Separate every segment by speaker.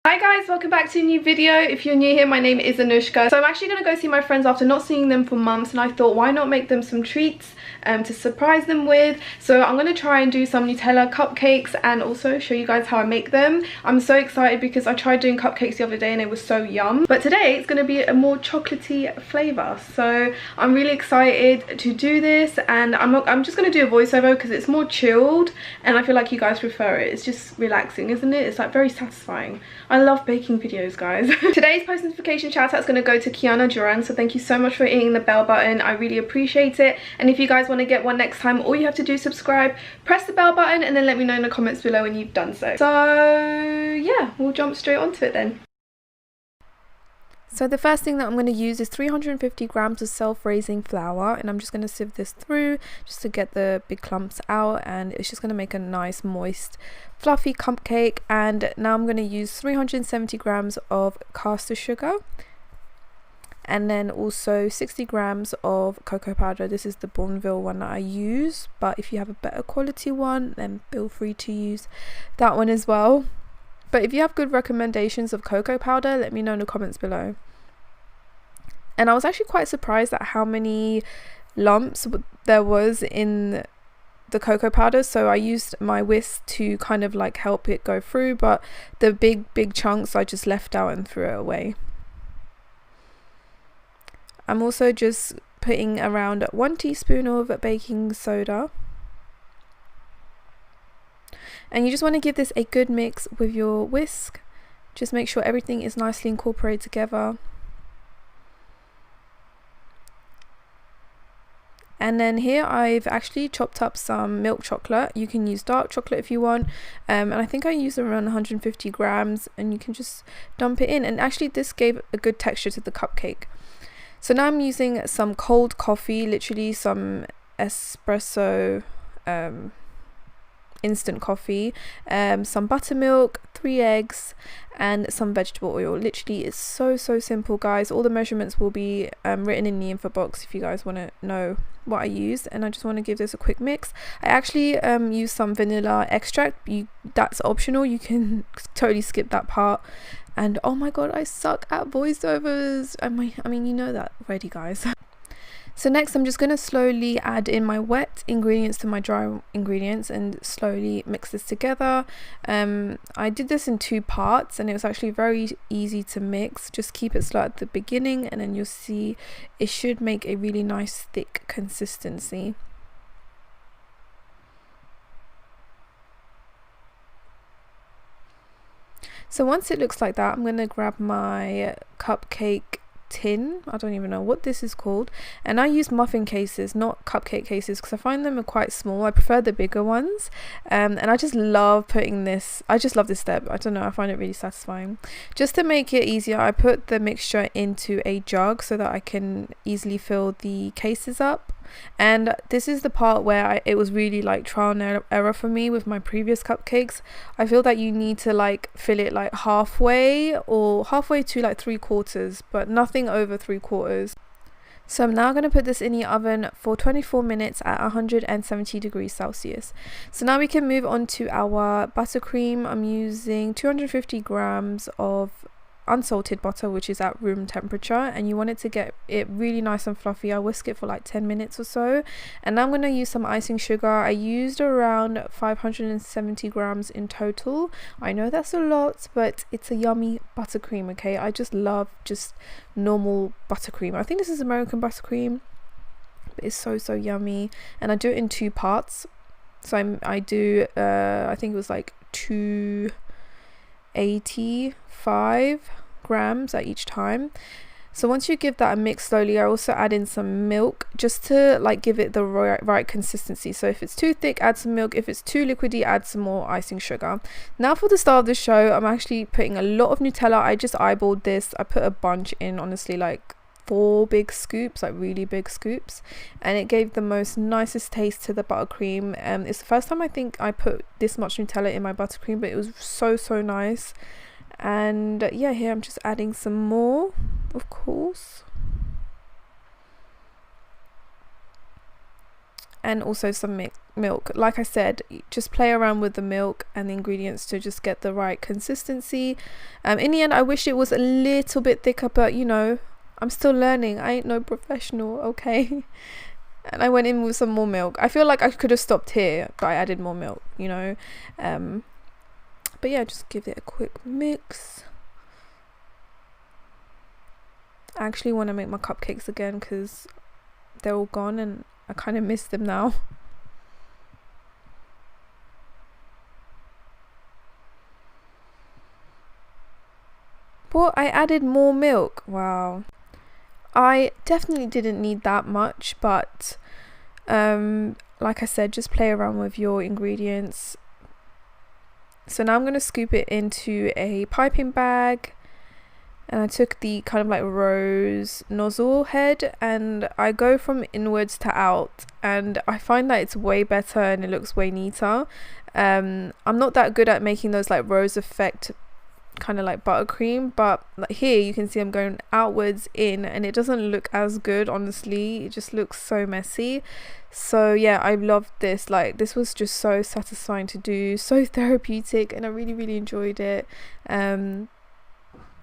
Speaker 1: Hi guys, welcome back to a new video. If you're new here, my name is Anushka. So I'm actually going to go see my friends after not seeing them for months, and I thought why not make them some treats to surprise them with. So I'm going to try and do some Nutella cupcakes and also show you guys how I make them. I'm so excited because I tried doing cupcakes the other day and it was so yum. But today it's going to be a more chocolatey flavour. So I'm really excited to do this, and I'm just going to do a voiceover because it's more chilled and I feel like you guys prefer it. It's just relaxing, isn't it? It's like very satisfying. I love baking videos, guys. Today's post notification shout out is going to go to Kiana Duran, so thank you so much for hitting the bell button. I really appreciate it. And if you guys want to get one next time, all you have to do is subscribe, press the bell button, and then let me know in the comments below when you've done so. So yeah, we'll jump straight onto it then. So the first thing that I'm going to use is 350 grams of self-raising flour, and I'm just going to sieve this through just to get the big clumps out, and it's just going to make a nice moist fluffy cupcake. And now I'm going to use 370 grams of caster sugar, and then also 60 grams of cocoa powder. This is the Bourneville one that I use, but if you have a better quality one, then feel free to use that one as well. But if you have good recommendations of cocoa powder, let me know in the comments below. And I was actually quite surprised at how many lumps there was in the cocoa powder. So I used my whisk to kind of like help it go through, but the big chunks I just left out and threw it away. I'm also just putting around 1 teaspoon of baking soda. And you just want to give this a good mix with your whisk. Just make sure everything is nicely incorporated together. And then here I've actually chopped up some milk chocolate. You can use dark chocolate if you want. And I think I used around 150 grams, and you can just dump it in. And actually this gave a good texture to the cupcake. So now I'm using some cold coffee, literally some espresso instant coffee, some buttermilk, 3 eggs, and some vegetable oil. Literally, it's so simple, guys. All the measurements will be written in the info box if you guys want to know what I used. And I just want to give this a quick mix. I actually use some vanilla extract. That's optional, you can totally skip that part. And oh my god, I suck at voiceovers. I mean, you know that already, guys. So next I'm just going to slowly add in my wet ingredients to my dry ingredients and slowly mix this together. I did this in 2 parts and it was actually very easy to mix. Just keep it slow at the beginning and then you'll see it should make a really nice thick consistency. So once it looks like that, I'm going to grab my cupcake tin. I don't even know what this is called, and I use muffin cases, not cupcake cases, because I find them are quite small. I prefer the bigger ones, and I just love putting this. I just love this step. I don't know, I find it really satisfying. Just to make it easier, I put the mixture into a jug so that I can easily fill the cases up. And this is the part where it was really like trial and error for me with my previous cupcakes. I feel that you need to like fill it like halfway or halfway to like 3/4, but nothing over 3/4. So I'm now going to put this in the oven for 24 minutes at 170 degrees Celsius. So now we can move on to our buttercream. I'm using 250 grams of unsalted butter, which is at room temperature, and you want it to get it really nice and fluffy. I whisk it for like 10 minutes or so, and now I'm going to use some icing sugar. I used around 570 grams in total. I know that's a lot, but it's a yummy buttercream. Okay, I just love just normal buttercream. I think this is American buttercream, but it's so yummy. And I do it in 2 parts. So I do I think it was like 285 grams at each time. So once you give that a mix slowly, I also add in some milk just to like give it the right consistency. So if it's too thick, add some milk. If it's too liquidy, add some more icing sugar. Now for the start of the show, I'm actually putting a lot of Nutella. I just eyeballed this. I put a bunch in, honestly, like 4 big scoops, like really big scoops, and it gave the most nicest taste to the buttercream. It's the first time I think I put this much Nutella in my buttercream, but it was so nice. And yeah, here I'm just adding some more, of course. and also some milk. Like I said, just play around with the milk and the ingredients to just get the right consistency. In the end, I wish it was a little bit thicker, but you know, I'm still learning. I ain't no professional, okay? And I went in with some more milk. I feel like I could have stopped here, but I added more milk, you know. But yeah, just give it a quick mix. I actually want to make my cupcakes again because they're all gone and I kind of miss them now. But I added more milk. Wow. I definitely didn't need that much, but like I said, just play around with your ingredients. So now I'm going to scoop it into a piping bag, and I took the kind of like rose nozzle head and I go from inwards to out, and I find that it's way better and it looks way neater. I'm not that good at making those like rose effect kind of like buttercream, but like here you can see I'm going outwards in and it doesn't look as good, honestly. It just looks so messy. So yeah, I loved this. Like, this was just so satisfying to do, so therapeutic, and I really enjoyed it. And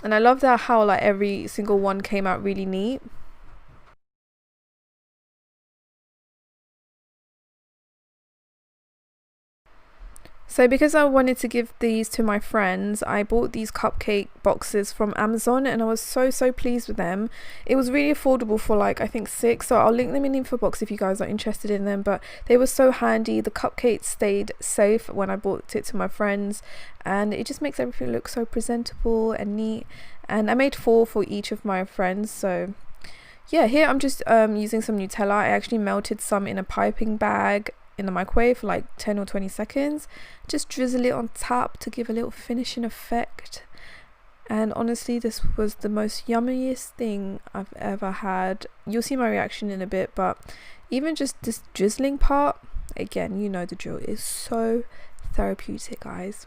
Speaker 1: I love that how like every single one came out really neat. So because I wanted to give these to my friends, I bought these cupcake boxes from Amazon and I was so pleased with them. It was really affordable for like I think 6, so I'll link them in the info box if you guys are interested in them. But they were so handy. The cupcakes stayed safe when I bought it to my friends, and it just makes everything look so presentable and neat. And I made 4 for each of my friends. So yeah, here I'm just using some Nutella. I actually melted some in a piping bag in the microwave for like 10 or 20 seconds. Just drizzle it on top to give a little finishing effect. And honestly, this was the most yummiest thing I've ever had. You'll see my reaction in a bit, but even just this drizzling part, again, you know the drill, is so therapeutic, guys.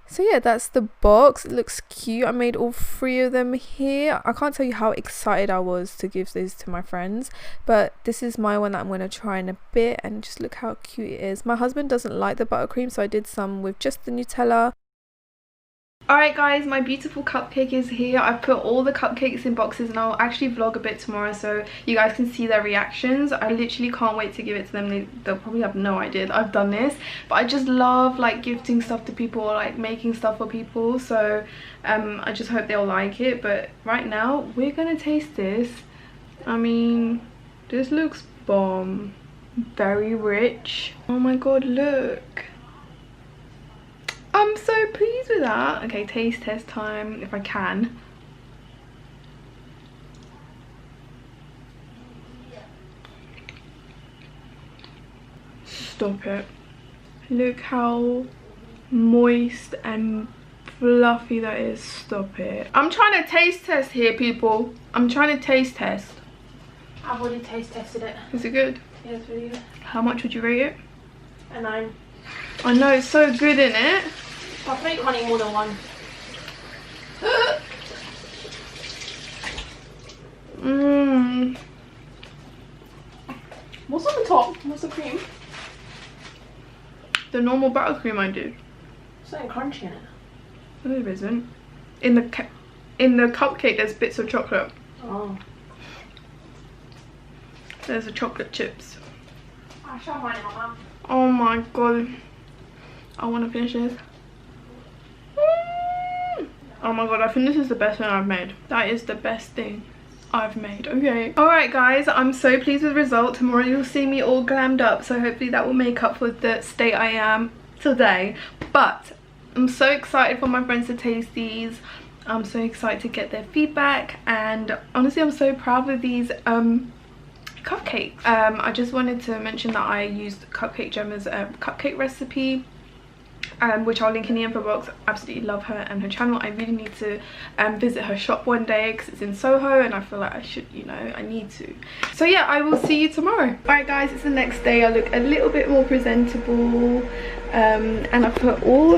Speaker 1: So yeah, that's the box. It looks cute. I made all 3 of them here. I can't tell you how excited I was to give these to my friends, but this is my one that I'm going to try in a bit, and just look how cute it is. My husband doesn't like the buttercream, so I did some with just the Nutella. Alright guys, my beautiful cupcake is here. I've put all the cupcakes in boxes and I'll actually vlog a bit tomorrow so you guys can see their reactions. I literally can't wait to give it to them. They'll probably have no idea that I've done this, but I just love like gifting stuff to people or like making stuff for people. So I just hope they'll like it. But right now we're gonna taste this. I mean, this looks bomb. Very rich. Oh my god, look. I'm so pleased with that. Okay, taste test time if I can. Stop it. Look how moist and fluffy that is. Stop it. I'm trying to taste test here, people. I'm trying to taste test.
Speaker 2: I've already taste tested it.
Speaker 1: Is it good?
Speaker 2: Yeah, it's really good.
Speaker 1: How much would you rate it?
Speaker 2: A 9.
Speaker 1: I know, it's so good, in it.
Speaker 2: I think honey more than 1.
Speaker 1: Mmm.
Speaker 2: What's on the top? What's the cream?
Speaker 1: The normal buttercream I do.
Speaker 2: Something crunchy in it.
Speaker 1: No, there isn't. In the cupcake, there's bits of chocolate.
Speaker 2: Oh.
Speaker 1: There's the chocolate chips.
Speaker 2: I shall mine in my mouth.
Speaker 1: Oh my god. I want to finish this. Oh my god, I think this is the best thing I've made. That is the best thing I've made. Okay. Alright guys, I'm so pleased with the result. Tomorrow you'll see me all glammed up, so hopefully that will make up for the state I am today. But I'm so excited for my friends to taste these. I'm so excited to get their feedback, and honestly I'm so proud of these cupcakes. I just wanted to mention that I used Cupcake JEMMA's cupcake recipe, which I'll link in the info box. Absolutely love her and her channel. I really need to visit her shop one day because it's in Soho and I feel like I should, you know, I need to. So yeah, I will see you tomorrow. Alright guys, it's the next day. I look a little bit more presentable, and I've put all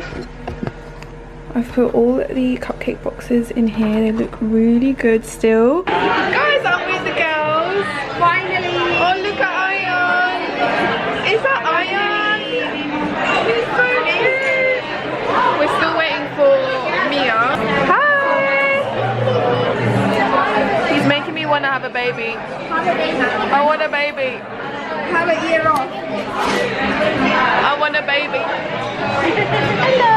Speaker 1: the cupcake boxes in here. They look really good still. Guys, I'm with the girls. Finally. Oh, look at have a baby.
Speaker 3: Have a baby.
Speaker 1: I want a baby.
Speaker 3: Have a year off.
Speaker 1: I want a baby.
Speaker 3: Hello.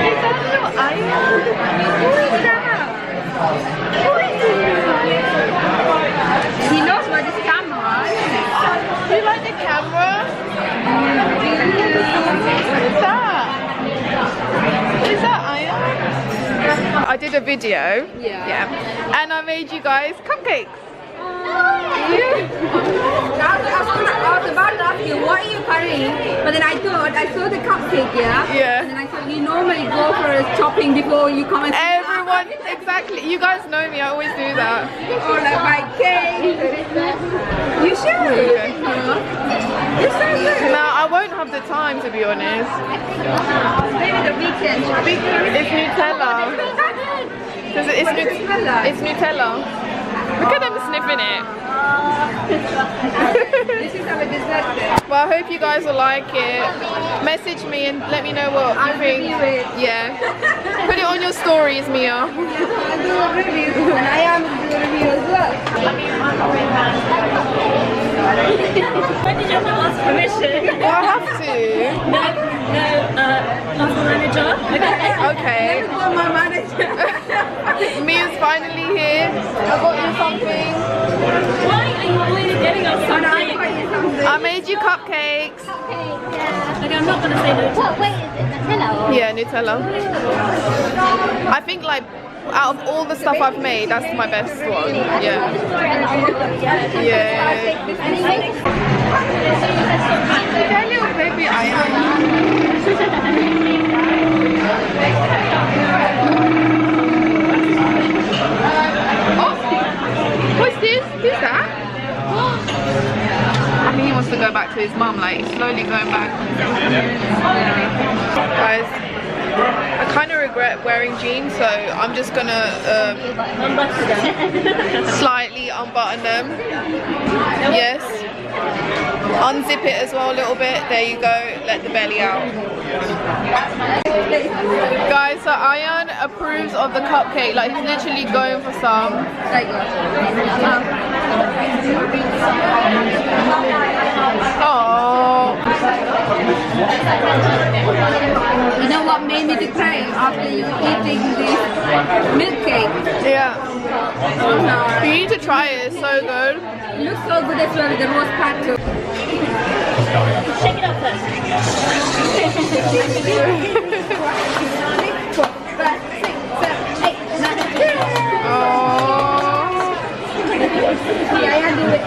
Speaker 3: Is that your Aya? Who is that? Who is it? He knows where this camera is.
Speaker 1: Do you like the camera? What's that? Is that Aya? I did a video. Yeah. And I made you guys cupcakes.
Speaker 3: I was about to ask you, what are you currying? But then I thought, I saw the cupcake,
Speaker 1: Yeah.
Speaker 3: And then I thought, you normally go for a chopping before you come and
Speaker 1: Everyone, exactly. You guys know me, I always do that.
Speaker 3: or like my cake. You should.
Speaker 1: Okay.
Speaker 3: You're so good.
Speaker 1: No, I won't have the time, to be honest.
Speaker 3: Maybe the weekend.
Speaker 1: It's Nutella. It's Nutella. Look at them sniffing it.
Speaker 3: This is our dessert then.
Speaker 1: Well, I hope you guys will like it. Message me and let me know what you think.
Speaker 3: review it.
Speaker 1: Yeah. Put it on your stories, Mia.
Speaker 3: I'll do a review. And I am do a review as well.
Speaker 2: When did you have to ask permission?
Speaker 1: Well, I have to.
Speaker 2: Ask the manager.
Speaker 1: Okay.
Speaker 3: Let me call my manager.
Speaker 1: Mia's finally here. I got you something.
Speaker 2: Why are you always getting us
Speaker 3: And I
Speaker 2: something?
Speaker 3: got you something.
Speaker 1: I made you cupcakes.
Speaker 2: Okay, I'm not going to say no to
Speaker 4: What weight is it? Nutella?
Speaker 1: Yeah, Nutella. I think like out of all the stuff I've made, that's my best one. Yeah. Yeah. That little baby I Oh, what's this? Who's that? I think he wants to go back to his mum, like he's slowly going back. Guys, I kind of regret wearing jeans, so I'm just gonna slightly unbutton them. Yes. Unzip it as well a little bit. There you go. Let the belly out. Guys, so Ayan approves of the cupcake. Like he's literally going for some. Oh.
Speaker 3: You know what made me decline after you eating this milk cake?
Speaker 1: Yeah.
Speaker 3: Oh no.
Speaker 1: You need to try it. It's so good.
Speaker 3: It looks so good as well with the roast part too.
Speaker 2: Shake it up first.
Speaker 3: 4, 5, 6, 7, 8, 9, 10.
Speaker 1: Oh.
Speaker 3: Yeah, I do it.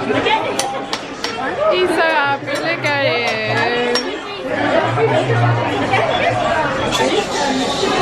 Speaker 1: He's so happy. Look at him.